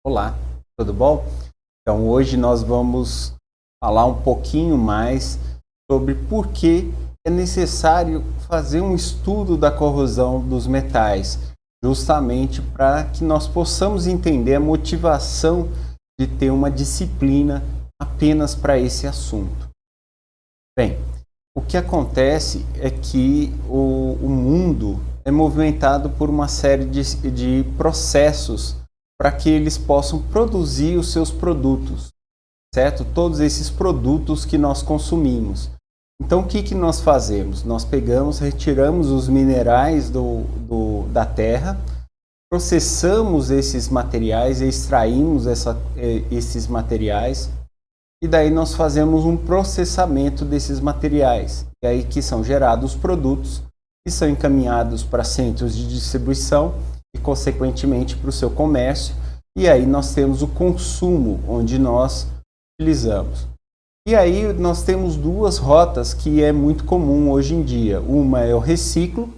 Olá, tudo bom? Então hoje nós vamos falar um pouquinho mais sobre por que é necessário fazer um estudo da corrosão dos metais, justamente para que nós possamos entender a motivação de ter uma disciplina apenas para esse assunto. Bem, o que acontece é que o mundo é movimentado por uma série de processos para que eles possam produzir os seus produtos, certo? Todos esses produtos que nós consumimos. Então, o que nós fazemos? Nós pegamos, retiramos os minerais da terra, processamos esses materiais, extraímos esses materiais, e daí nós fazemos um processamento desses materiais. E aí que são gerados produtos que são encaminhados para centros de distribuição e, consequentemente, para o seu comércio. E aí nós temos o consumo, onde nós utilizamos. E aí nós temos duas rotas que é muito comum hoje em dia. Uma é o reciclo,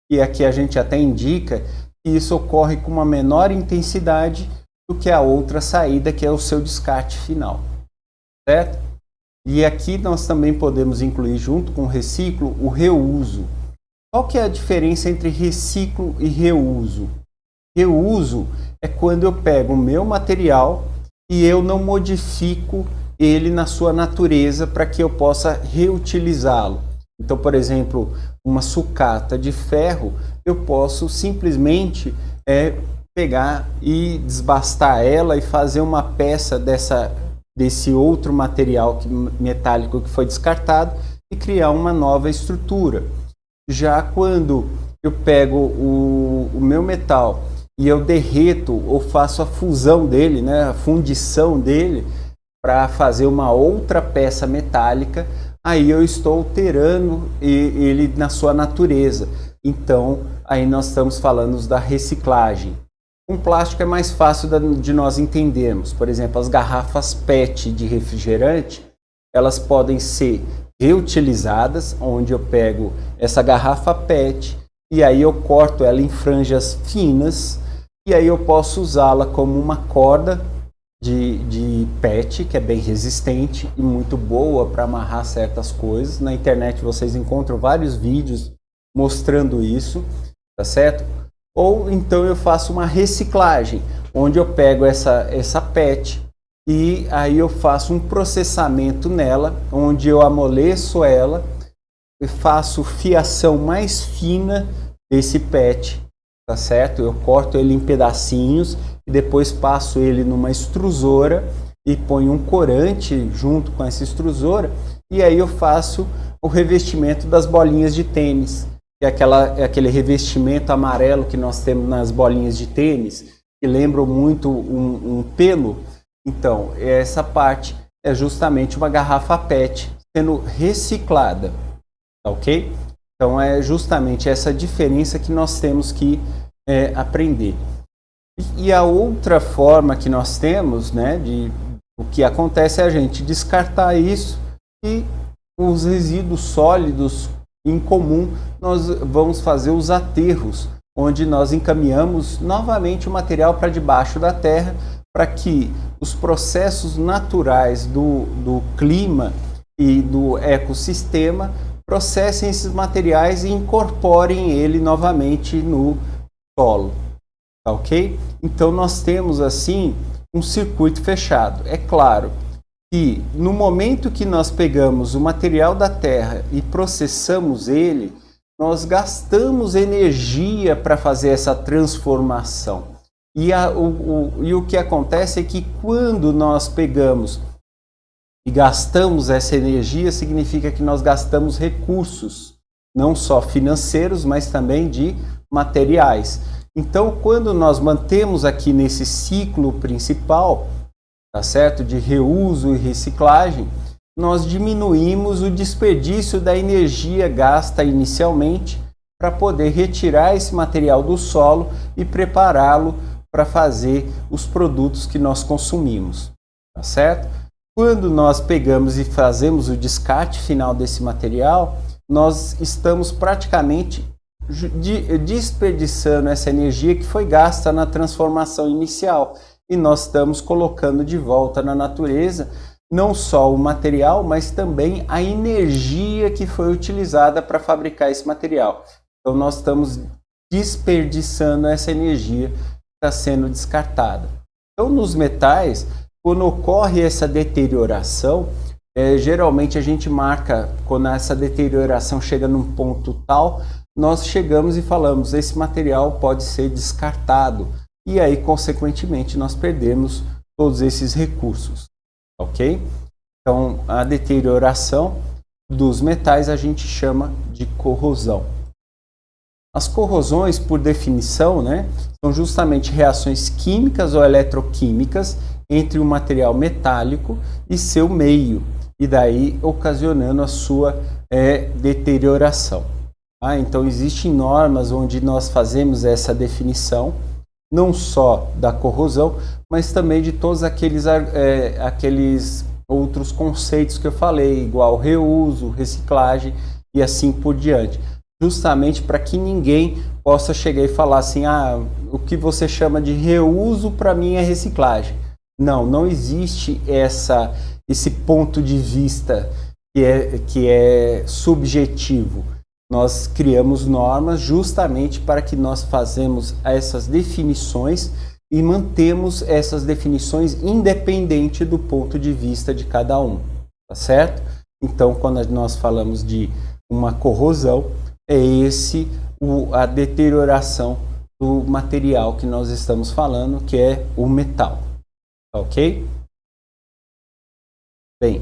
e aqui a gente até indica que isso ocorre com uma menor intensidade do que a outra saída, que é o seu descarte final. Certo? E aqui nós também podemos incluir, junto com o reciclo, o reuso. Qual que é a diferença entre reciclo e reuso? Reuso é quando eu pego o meu material e eu não modifico ele na sua natureza para que eu possa reutilizá-lo. Então, por exemplo, uma sucata de ferro, eu posso simplesmente pegar e desbastar ela e fazer uma peça desse outro material metálico que foi descartado e criar uma nova estrutura. Já quando eu pego o meu metal e eu derreto ou faço a fusão dele, né, a fundição dele, para fazer uma outra peça metálica, aí eu estou alterando ele na sua natureza. Então, aí nós estamos falando da reciclagem. Com plástico é mais fácil de nós entendermos. Por exemplo, as garrafas PET de refrigerante, elas podem ser reutilizadas, onde eu pego essa garrafa PET e aí eu corto ela em franjas finas e aí eu posso usá-la como uma corda de PET, que é bem resistente e muito boa para amarrar certas coisas. Na internet vocês encontram vários vídeos mostrando isso, tá certo? Ou então eu faço uma reciclagem, onde eu pego essa PET e aí eu faço um processamento nela, onde eu amoleço ela e faço fiação mais fina desse PET, tá certo? Eu corto ele em pedacinhos e depois passo ele numa extrusora e ponho um corante junto com essa extrusora e aí eu faço o revestimento das bolinhas de tênis, que é aquele revestimento amarelo que nós temos nas bolinhas de tênis, que lembram muito um pelo. Então, essa parte é justamente uma garrafa PET sendo reciclada, tá ok? Então, é justamente essa diferença que nós temos que aprender. E a outra forma que nós temos, né, o que acontece é a gente descartar isso e os resíduos sólidos em comum, nós vamos fazer os aterros, onde nós encaminhamos novamente o material para debaixo da terra, para que os processos naturais do clima e do ecossistema processem esses materiais e incorporem ele novamente no solo, tá ok? Então nós temos assim um circuito fechado. É claro que no momento que nós pegamos o material da terra e processamos ele, nós gastamos energia para fazer essa transformação. E o que acontece é que quando nós pegamos e gastamos essa energia, significa que nós gastamos recursos, não só financeiros, mas também de materiais. Então, quando nós mantemos aqui nesse ciclo principal, tá certo, de reuso e reciclagem, nós diminuímos o desperdício da energia gasta inicialmente para poder retirar esse material do solo e prepará-lo para fazer os produtos que nós consumimos, tá certo? Quando nós pegamos e fazemos o descarte final desse material, nós estamos praticamente desperdiçando essa energia que foi gasta na transformação inicial. e nós estamos colocando de volta na natureza não só o material, mas também a energia que foi utilizada para fabricar esse material. Então nós estamos desperdiçando essa energia que está sendo descartada. Então nos metais, quando ocorre essa deterioração, geralmente a gente marca, quando essa deterioração chega num ponto tal, nós chegamos e falamos, esse material pode ser descartado. E aí, consequentemente, nós perdemos todos esses recursos. Ok? Então, a deterioração dos metais a gente chama de corrosão. As corrosões, por definição, né, são justamente reações químicas ou eletroquímicas entre um material metálico e seu meio, e daí ocasionando a sua deterioração. Então, existem normas onde nós fazemos essa definição, não só da corrosão, mas também de todos aqueles outros conceitos que eu falei, igual reuso, reciclagem e assim por diante. Justamente para que ninguém possa chegar e falar assim, o que você chama de reuso para mim é reciclagem. Não existe esse ponto de vista que é subjetivo. Nós criamos normas justamente para que nós fazemos essas definições e mantemos essas definições independente do ponto de vista de cada um, tá certo? Então, quando nós falamos de uma corrosão, é a deterioração do material que nós estamos falando, que é o metal, ok? Bem,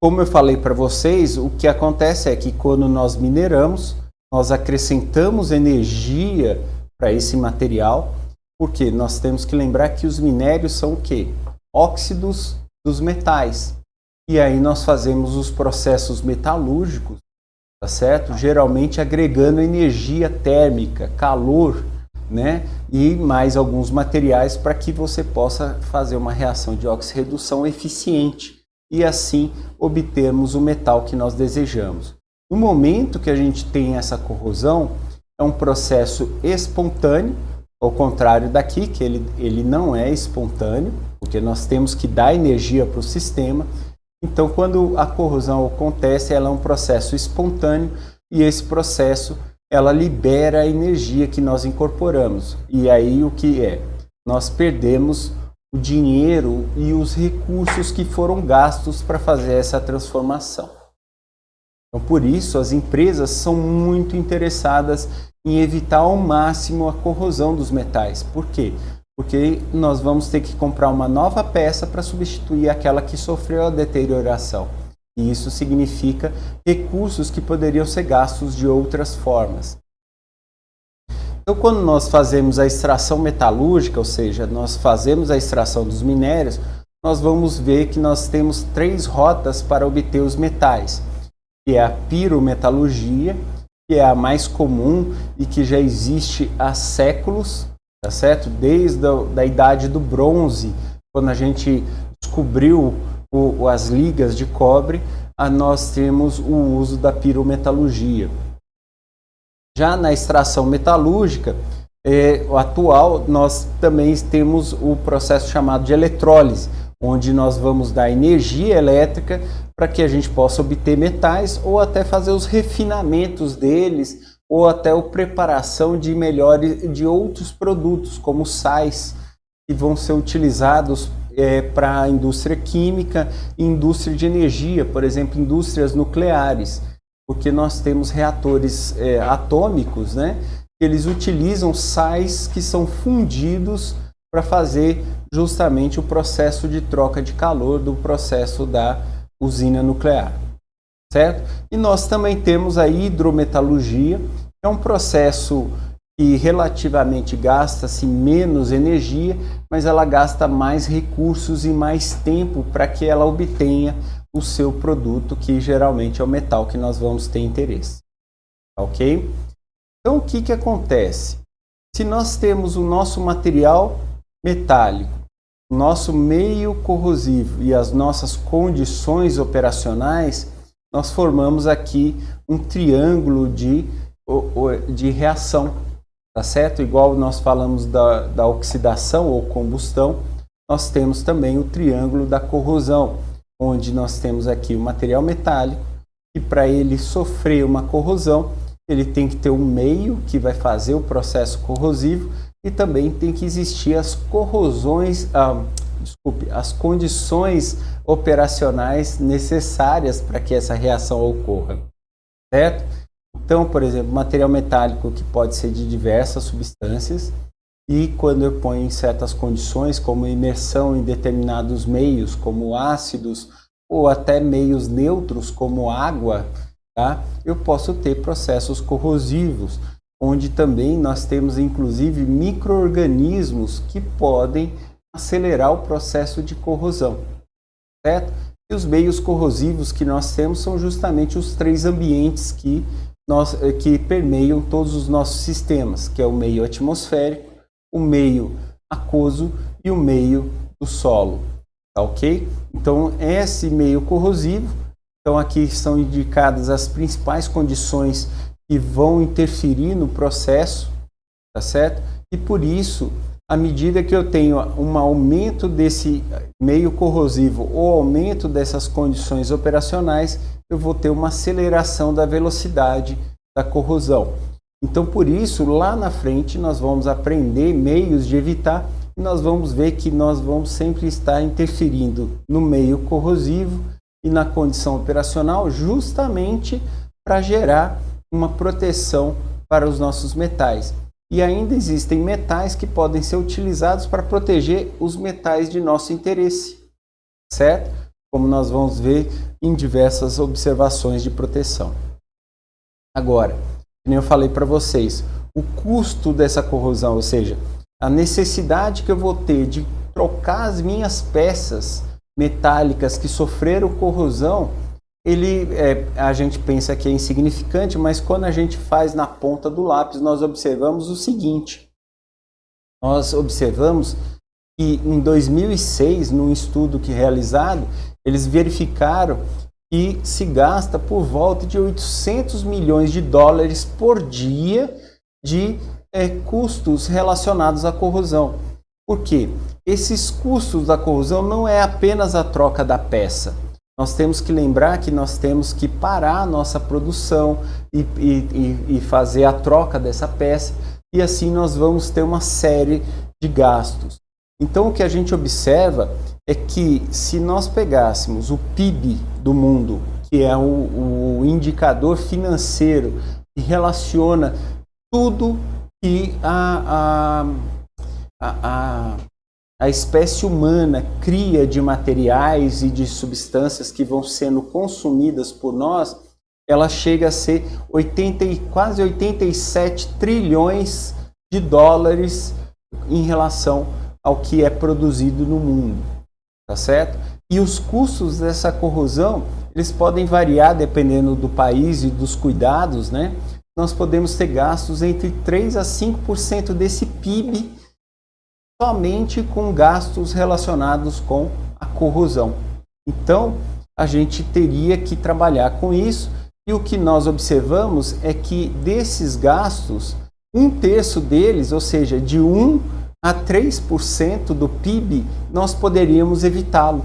como eu falei para vocês, o que acontece é que quando nós mineramos, nós acrescentamos energia para esse material, porque nós temos que lembrar que os minérios são o quê? Óxidos dos metais. E aí nós fazemos os processos metalúrgicos, tá certo? Geralmente agregando energia térmica, calor, né? E mais alguns materiais para que você possa fazer uma reação de oxirredução eficiente. E assim obtermos o metal que nós desejamos. No momento que a gente tem essa corrosão, é um processo espontâneo, ao contrário daqui, que ele não é espontâneo, porque nós temos que dar energia para o sistema. Então, quando a corrosão acontece, ela é um processo espontâneo e esse processo ela libera a energia que nós incorporamos. E aí o que é? Nós perdemos o dinheiro e os recursos que foram gastos para fazer essa transformação. Então, por isso, as empresas são muito interessadas em evitar ao máximo a corrosão dos metais. Por quê? Porque nós vamos ter que comprar uma nova peça para substituir aquela que sofreu a deterioração. E isso significa recursos que poderiam ser gastos de outras formas. Então, quando nós fazemos a extração metalúrgica, ou seja, nós fazemos a extração dos minérios, nós vamos ver que nós temos 3 rotas para obter os metais, que é a pirometalurgia, que é a mais comum e que já existe há séculos, tá certo? Desde a idade do bronze, quando a gente descobriu as ligas de cobre, nós temos o uso da pirometalurgia. Já na extração metalúrgica atual, nós também temos o processo chamado de eletrólise, onde nós vamos dar energia elétrica para que a gente possa obter metais ou até fazer os refinamentos deles ou até a preparação de outros produtos, como sais, que vão ser utilizados para a indústria química e indústria de energia, por exemplo, indústrias nucleares. Porque nós temos reatores atômicos, né? Eles utilizam sais que são fundidos para fazer justamente o processo de troca de calor do processo da usina nuclear, certo? E nós também temos a hidrometalurgia, que é um processo que relativamente gasta-se menos energia, mas ela gasta mais recursos e mais tempo para que ela obtenha o seu produto, que geralmente é o metal que nós vamos ter interesse. Ok? Então, o que acontece? Se nós temos o nosso material metálico, o nosso meio corrosivo e as nossas condições operacionais, nós formamos aqui um triângulo de reação, tá certo? Igual nós falamos da oxidação ou combustão, nós temos também o triângulo da corrosão, onde nós temos aqui o material metálico, e para ele sofrer uma corrosão, ele tem que ter um meio que vai fazer o processo corrosivo, e também tem que existir as corrosões, as condições operacionais necessárias para que essa reação ocorra, certo? Então, por exemplo, material metálico que pode ser de diversas substâncias, e quando eu ponho em certas condições, como imersão em determinados meios, como ácidos, ou até meios neutros, como água, tá? Eu posso ter processos corrosivos, onde também nós temos inclusive micro-organismos que podem acelerar o processo de corrosão, certo? E os meios corrosivos que nós temos são justamente os 3 ambientes que permeiam todos os nossos sistemas, que é o meio atmosférico, o meio aquoso e o meio do solo, tá ok? Então, esse meio corrosivo, então aqui estão indicadas as principais condições que vão interferir no processo, tá certo? E por isso, à medida que eu tenho um aumento desse meio corrosivo ou aumento dessas condições operacionais, eu vou ter uma aceleração da velocidade da corrosão. Então, por isso, lá na frente, nós vamos aprender meios de evitar e nós vamos ver que nós vamos sempre estar interferindo no meio corrosivo e na condição operacional justamente para gerar uma proteção para os nossos metais. E ainda existem metais que podem ser utilizados para proteger os metais de nosso interesse, certo? Como nós vamos ver em diversas observações de proteção. Agora, como eu falei para vocês, o custo dessa corrosão, ou seja, a necessidade que eu vou ter de trocar as minhas peças metálicas que sofreram corrosão, a gente pensa que é insignificante, mas quando a gente faz na ponta do lápis, nós observamos o seguinte. Nós observamos que em 2006, num estudo que realizado, eles verificaram que se gasta por volta de 800 milhões de dólares por dia de custos relacionados à corrosão. Por quê? Esses custos da corrosão não é apenas a troca da peça. Nós temos que lembrar que nós temos que parar a nossa produção e fazer a troca dessa peça, e assim nós vamos ter uma série de gastos. Então, o que a gente observa é que se nós pegássemos o PIB do mundo, que é o indicador financeiro que relaciona tudo que a espécie humana cria de materiais e de substâncias que vão sendo consumidas por nós, ela chega a ser quase 87 trilhões de dólares em relação ao que é produzido no mundo, tá certo? E os custos dessa corrosão, eles podem variar dependendo do país e dos cuidados, né? Nós podemos ter gastos entre 3 a 5% desse PIB somente com gastos relacionados com a corrosão. Então, a gente teria que trabalhar com isso, e o que nós observamos é que desses gastos, 1/3 deles, ou seja, de 1 a 3% do PIB, nós poderíamos evitá-lo.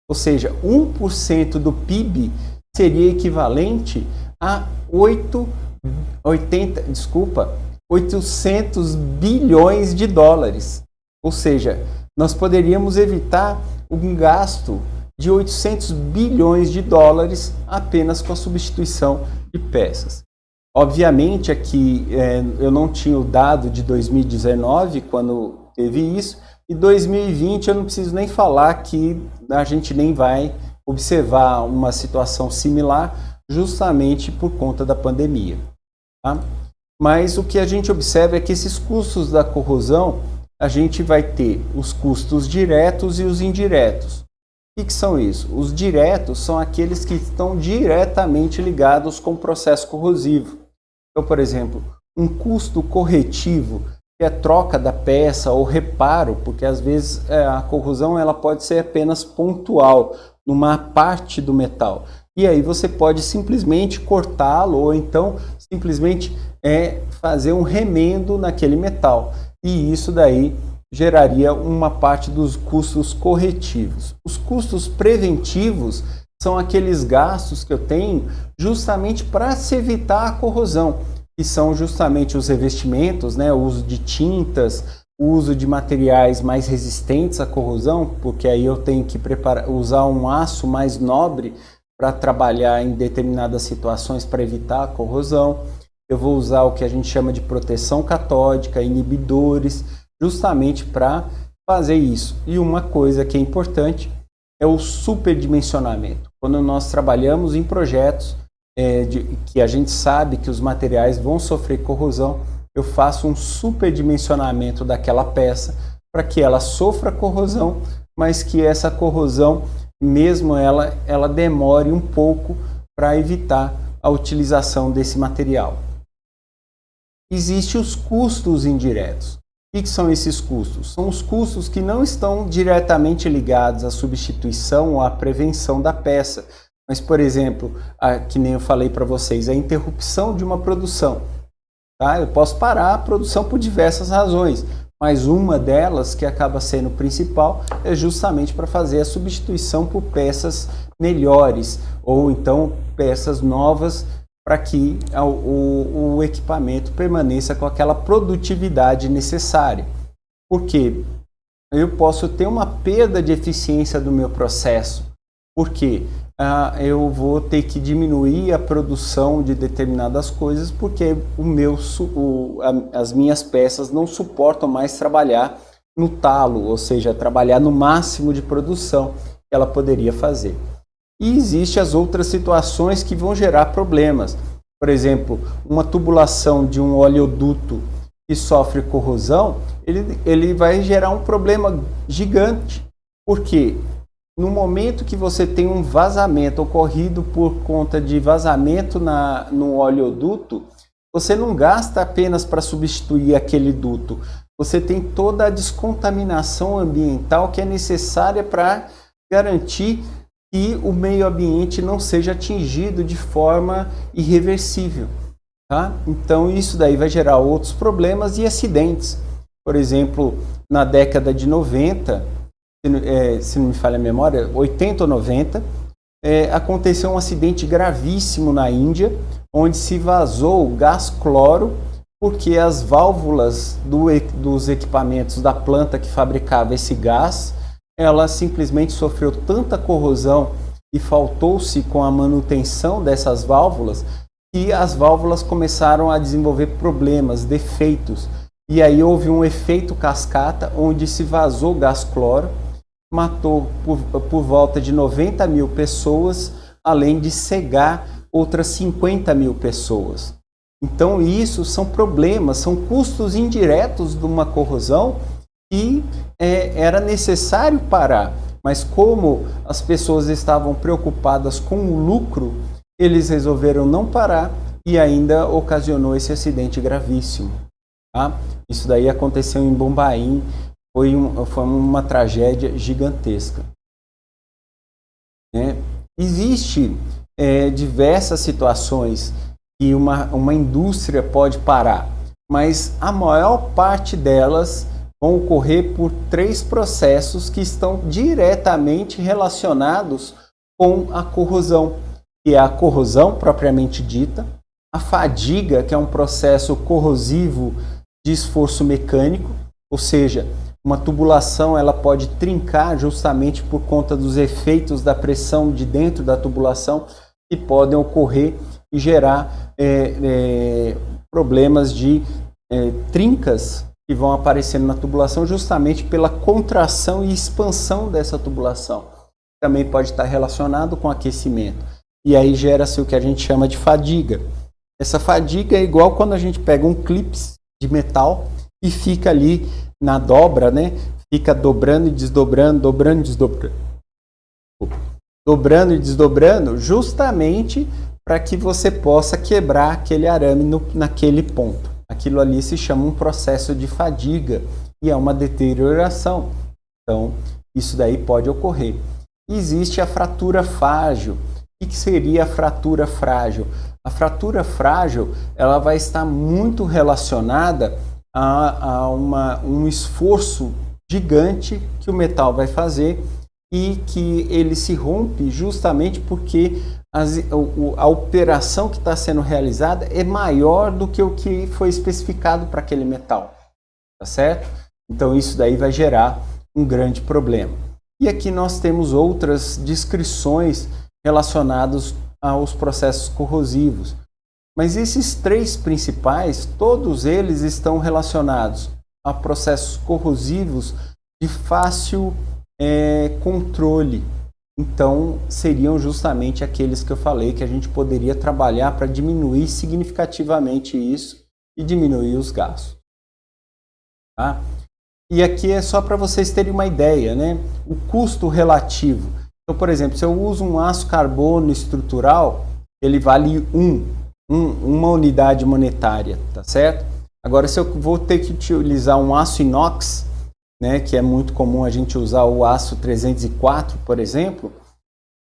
Ou seja, 1% do PIB seria equivalente a 800 bilhões de dólares. Ou seja, nós poderíamos evitar um gasto de 800 bilhões de dólares apenas com a substituição de peças. Obviamente, aqui eu não tinha o dado de 2019, quando teve isso, e 2020 eu não preciso nem falar que a gente nem vai observar uma situação similar, justamente por conta da pandemia. Tá? Mas o que a gente observa é que esses custos da corrosão, a gente vai ter os custos diretos e os indiretos. O que são isso? Os diretos são aqueles que estão diretamente ligados com o processo corrosivo. Então, por exemplo, um custo corretivo, que é troca da peça ou reparo, porque às vezes a corrosão ela pode ser apenas pontual, numa parte do metal. E aí você pode simplesmente cortá-lo ou então simplesmente é fazer um remendo naquele metal. E isso daí geraria uma parte dos custos corretivos. Os custos preventivos são aqueles gastos que eu tenho justamente para se evitar a corrosão, que são justamente os revestimentos, né, o uso de tintas, o uso de materiais mais resistentes à corrosão, porque aí eu tenho que usar um aço mais nobre para trabalhar em determinadas situações para evitar a corrosão. Eu vou usar o que a gente chama de proteção catódica, inibidores, justamente para fazer isso. E uma coisa que é importante é o superdimensionamento. Quando nós trabalhamos em projetos que a gente sabe que os materiais vão sofrer corrosão, eu faço um superdimensionamento daquela peça para que ela sofra corrosão, mas que essa corrosão, mesmo ela demore um pouco para evitar a utilização desse material. Existem os custos indiretos. O que são esses custos? São os custos que não estão diretamente ligados à substituição ou à prevenção da peça. Mas, por exemplo, que nem eu falei para vocês, a interrupção de uma produção. Tá? Eu posso parar a produção por diversas razões, mas uma delas, que acaba sendo principal, é justamente para fazer a substituição por peças melhores, ou então peças novas, para que o equipamento permaneça com aquela produtividade necessária. Porque eu posso ter uma perda de eficiência do meu processo, porque eu vou ter que diminuir a produção de determinadas coisas, porque as minhas peças não suportam mais trabalhar no talo, ou seja, trabalhar no máximo de produção que ela poderia fazer. E existem as outras situações que vão gerar problemas. Por exemplo, uma tubulação de um oleoduto que sofre corrosão, ele vai gerar um problema gigante. Por quê? No momento que você tem um vazamento ocorrido por conta de vazamento no oleoduto, você não gasta apenas para substituir aquele duto. Você tem toda a descontaminação ambiental que é necessária para garantir que o meio ambiente não seja atingido de forma irreversível. Tá? Então isso daí vai gerar outros problemas e acidentes. Por exemplo, na década de 90, se não me falha a memória, 80 ou 90, aconteceu um acidente gravíssimo na Índia, onde se vazou gás cloro, porque as válvulas dos equipamentos da planta que fabricava esse gás, ela simplesmente sofreu tanta corrosão e faltou-se com a manutenção dessas válvulas, que as válvulas começaram a desenvolver problemas, defeitos. E aí houve um efeito cascata, onde se vazou gás cloro, matou por volta de 90 mil pessoas, além de cegar outras 50 mil pessoas. Então isso são problemas, são custos indiretos de uma corrosão que era necessário parar. Mas como as pessoas estavam preocupadas com o lucro, eles resolveram não parar e ainda ocasionou esse acidente gravíssimo. Tá? Isso daí aconteceu em Bombaim. Foi uma tragédia gigantesca. Existe diversas situações que uma indústria pode parar, mas a maior parte delas vão ocorrer por 3 processos que estão diretamente relacionados com a corrosão, que é a corrosão propriamente dita, a fadiga, que é um processo corrosivo de esforço mecânico, ou seja, uma tubulação ela pode trincar justamente por conta dos efeitos da pressão de dentro da tubulação que podem ocorrer e gerar problemas de trincas que vão aparecendo na tubulação justamente pela contração e expansão dessa tubulação. Também pode estar relacionado com aquecimento. E aí gera-se o que a gente chama de fadiga. Essa fadiga é igual quando a gente pega um clips de metal e fica ali na dobra, né? Fica dobrando e desdobrando, dobrando e desdobrando. Dobrando e desdobrando justamente para que você possa quebrar aquele arame naquele ponto. Aquilo ali se chama um processo de fadiga e é uma deterioração. Então, isso daí pode ocorrer. Existe a fratura frágil, que seria a fratura frágil? A fratura frágil, ela vai estar muito relacionada a um esforço gigante que o metal vai fazer e que ele se rompe justamente porque a operação que está sendo realizada é maior do que o que foi especificado para aquele metal, tá certo? Então isso daí vai gerar um grande problema. E aqui nós temos outras descrições relacionadas aos processos corrosivos. Mas esses três principais, todos eles estão relacionados a processos corrosivos de fácil controle. Então, seriam justamente aqueles que eu falei que a gente poderia trabalhar para diminuir significativamente isso e diminuir os gastos. Tá? E aqui é só para vocês terem uma ideia, né? O custo relativo. Então, por exemplo, se eu uso um aço carbono estrutural, ele vale uma unidade monetária, tá certo? Agora, se eu vou ter que utilizar um aço inox, né, que é muito comum a gente usar o aço 304, por exemplo,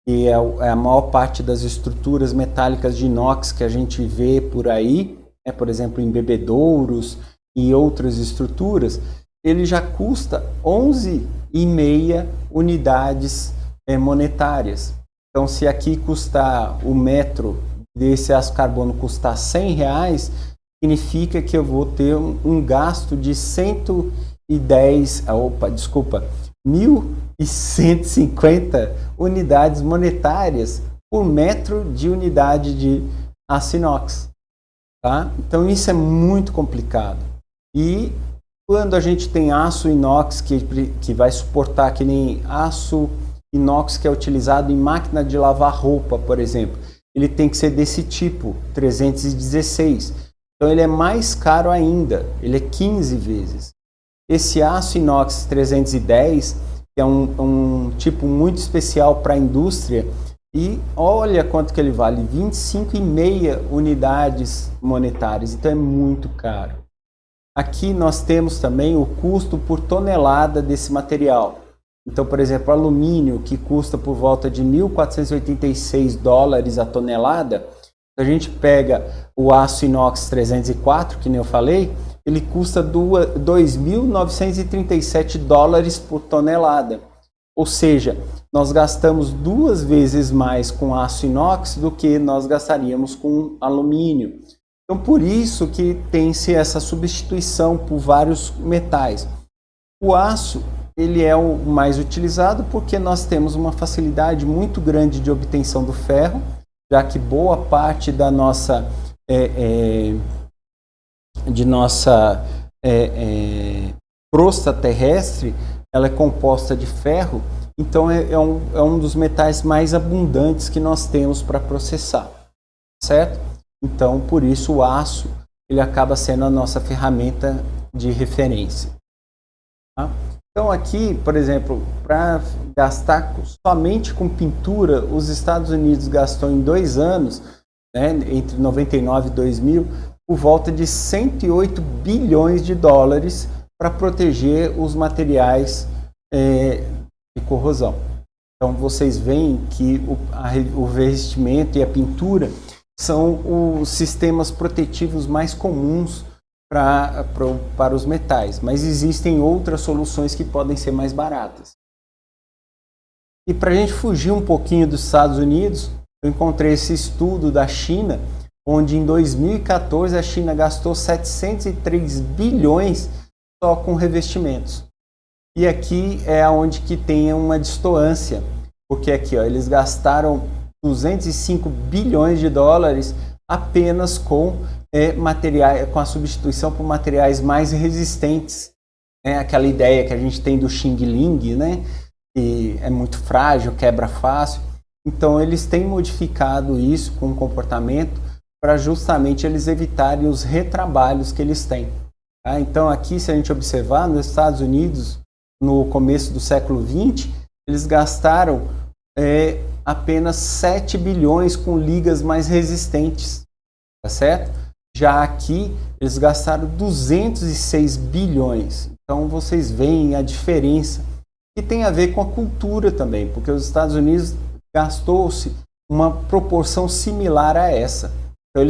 que é a maior parte das estruturas metálicas de inox que a gente vê por aí, né, por exemplo, em bebedouros e outras estruturas, ele já custa 11,5 unidades monetárias. Então, se aqui custar o metro desse aço carbono custar R$100, significa que eu vou ter um gasto de 1.150 unidades monetárias por metro de unidade de aço inox. Tá? Então isso é muito complicado. E quando a gente tem aço inox que vai suportar, que nem aço inox que é utilizado em máquina de lavar roupa, por exemplo, ele tem que ser desse tipo, 316. Então ele é mais caro ainda, ele é 15 vezes. Esse aço inox 310, que é um tipo muito especial para a indústria, e olha quanto que ele vale, 25,5 unidades monetárias, então é muito caro. Aqui nós temos também o custo por tonelada desse material. Então, por exemplo, alumínio, que custa por volta de $1.486 a tonelada, se a gente pega o aço inox 304, que nem eu falei, ele custa $2.937 por tonelada. Ou seja, nós gastamos 2 vezes mais com aço inox do que nós gastaríamos com alumínio. Então, por isso que tem-se essa substituição por vários metais. O aço, ele é o mais utilizado porque nós temos uma facilidade muito grande de obtenção do ferro, já que boa parte da nossa crosta terrestre ela é composta de ferro, então é um dos metais mais abundantes que nós temos para processar, certo? Então, por isso o aço ele acaba sendo a nossa ferramenta de referência. Tá? Então aqui, por exemplo, para gastar somente com pintura, os Estados Unidos gastou em 2 anos, né, entre 99 e 2000, por volta de 108 bilhões de dólares para proteger os materiais de corrosão. Então vocês veem que o revestimento e a pintura são os sistemas protetivos mais comuns para os metais, mas existem outras soluções que podem ser mais baratas. E para a gente fugir um pouquinho dos Estados Unidos, eu encontrei esse estudo da China, onde em 2014 a China gastou 703 bilhões só com revestimentos. E aqui é onde que tem uma distoância, porque aqui eles gastaram 205 bilhões de dólares apenas com com a substituição por materiais mais resistentes. Aquela ideia que a gente tem do Xing Ling, né? Que é muito frágil, quebra fácil. Então eles têm modificado isso com o comportamento para justamente eles evitarem os retrabalhos que eles têm. Tá? Então aqui, se a gente observar, nos Estados Unidos, no começo do século XX, eles gastaram apenas 7 bilhões com ligas mais resistentes, tá certo? Já aqui, eles gastaram 206 bilhões. Então, vocês veem a diferença, que tem a ver com a cultura também, porque os Estados Unidos gastou-se uma proporção similar a essa. Então,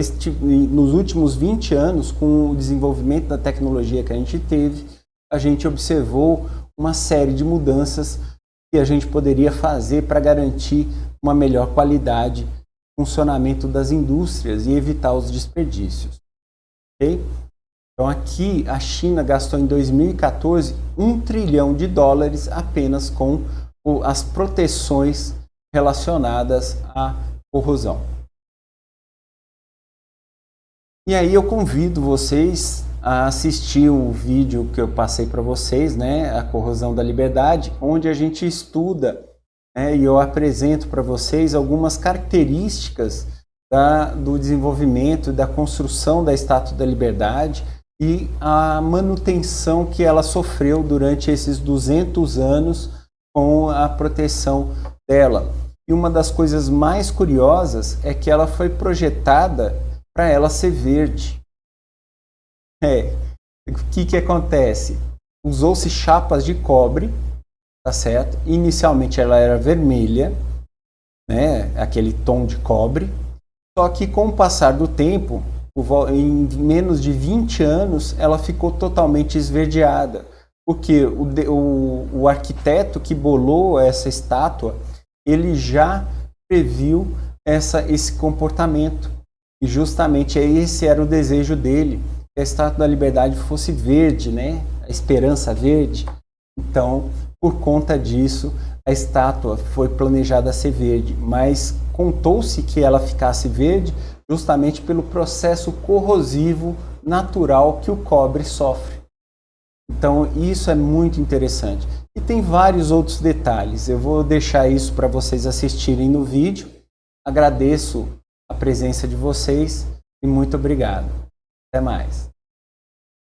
nos últimos 20 anos, com o desenvolvimento da tecnologia que a gente teve, a gente observou uma série de mudanças que a gente poderia fazer para garantir uma melhor qualidade, funcionamento das indústrias e evitar os desperdícios. Okay? Então, aqui a China gastou em 2014 $1 trilhão apenas com as proteções relacionadas à corrosão. E aí eu convido vocês a assistir o vídeo que eu passei para vocês, né, a corrosão da liberdade, onde a gente estuda, né, e eu apresento para vocês algumas características do desenvolvimento, da construção da Estátua da Liberdade e a manutenção que ela sofreu durante esses 200 anos com a proteção dela. E uma das coisas mais curiosas é que ela foi projetada para ela ser verde. O que acontece? Usou-se chapas de cobre, tá certo? Inicialmente ela era vermelha, né? Aquele tom de cobre. Só que com o passar do tempo, em menos de 20 anos, ela ficou totalmente esverdeada. Porque o arquiteto que bolou essa estátua, ele já previu esse comportamento. E justamente esse era o desejo dele, que a Estátua da Liberdade fosse verde, né? A esperança verde. Então, por conta disso, a estátua foi planejada a ser verde, mas contou-se que ela ficasse verde justamente pelo processo corrosivo natural que o cobre sofre. Então, isso é muito interessante. E tem vários outros detalhes. Eu vou deixar isso para vocês assistirem no vídeo. Agradeço a presença de vocês e muito obrigado. Até mais.